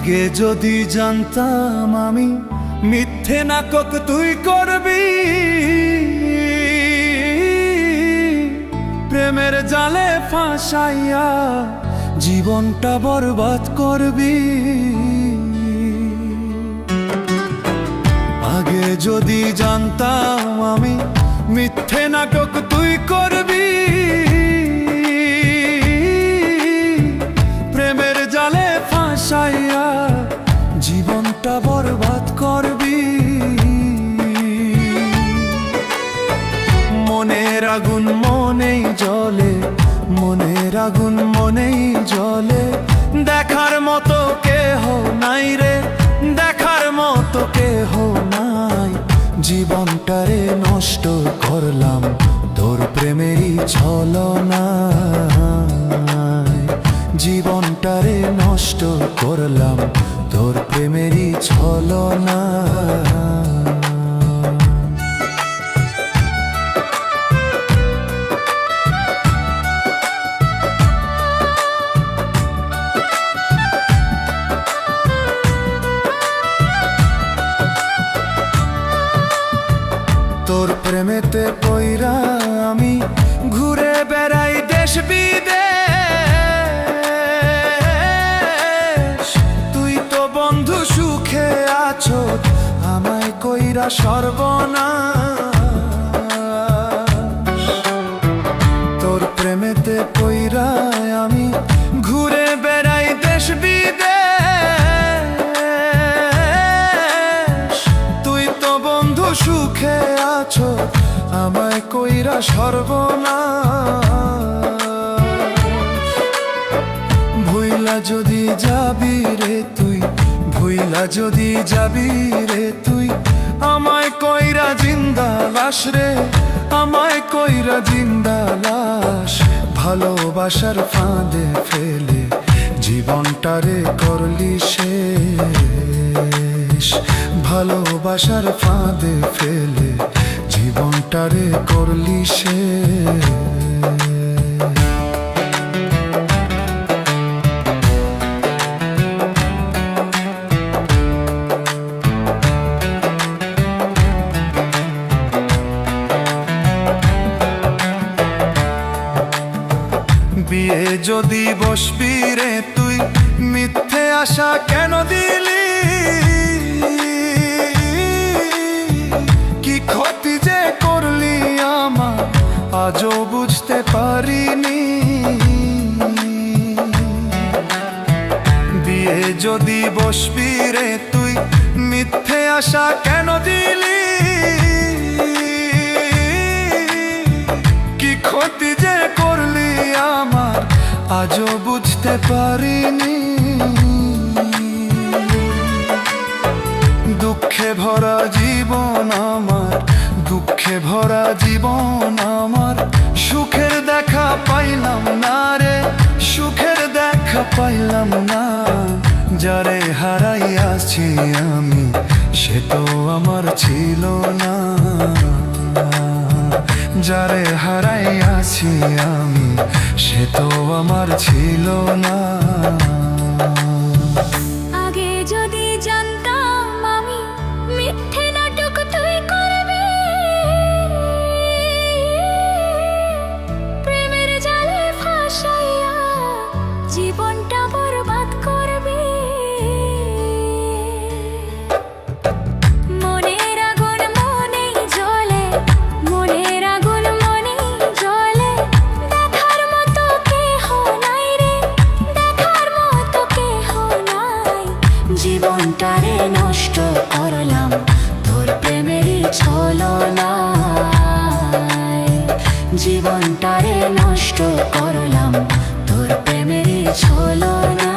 আগে যদি জানতাম আমি মিথ্যে নাটক তুই করবি, প্রেমের জালে ফাঁসাইয়া জীবনটা বরবাদ করবি। আগে যদি জানতাম আমি মিথ্যে নাটক তুই করবি, প্রেমের জালে ফাঁসাইয়া জীবনটা বরবাদ করবি। মনের আগুন মনেই জ্বলে, মনের আগুন মনেই জ্বলে, দেখার মতো কেহ নাই রে, দেখার মতো কেহ নাই। জীবনটারে নষ্ট করলাম তোর প্রেমেরই ছলনায়, জীবনটারে নষ্ট করলাম তোর প্রেমেরই ছলনায়। তোর প্রেমেতে পইরা আমি ঘুরে বেড়াই দেশ বিদেশ, তুই তো বন্ধু সুখে আছো আমায় কইরা সর্বনাশ। তোর প্রেমেতে পইরা আমি ঘুরে বেড়াই দেশ বিদেশ, তুই তো বন্ধু সুখে আছো আমায় কইরা সর্বনাশ। ভুইলা যদি যাবি রে তুই, ভুইলা যদি যাবি রে তুই, আমায় কইরা জিন্দা লাশ রে, আমায় কইরা জিন্দা লাশ। ভালোবাসার ফাঁদে ফেলে জীবনটারে করলি শেষ, ভালোবাসার ফাঁদে ফেলে জীবনটারে করলি শেষ। বিয়ে যদি বসবি রে তুই, মিথ্যে আশা কেন দিলি? কি ক্ষতি যে করলি আমার আজও বুঝতে পারিনি। বিয়ে যদি বসবি রে তুই, মিথ্যে আশা কেন দিলি? কি ক্ষতি যে করলি আমার আজও বুঝতে পারিনি। দুঃখে ভরা জীবন আমার, দুঃখে ভরা জীবন আমার, সুখের দেখা পাইলাম না রে, সুখের দেখা পাইলাম না। যারে হারাইয়াছি আমি সে তো আমার ছিল না, যারে হারাইয়াছি আমি সে তো আমার ছিল না। আগে যদি জানতাম আমি মিথ্যে নাটক তুই করবি, প্রেমের জালে ফাঁসাইয়া জীবনটা বরবাদ করবি। মনের আগুন মনেই জ্বলে, মনের আগুন মনেই জ্বলে, দেখার মতো কেহ নাই রে, দেখার মতো কেহ নাই। জীবনটারে নষ্ট করলাম তোর প্রেমেরই ছলনায়, জীবনটারে নষ্ট করলাম তোর প্রেমেরই ছলনায়।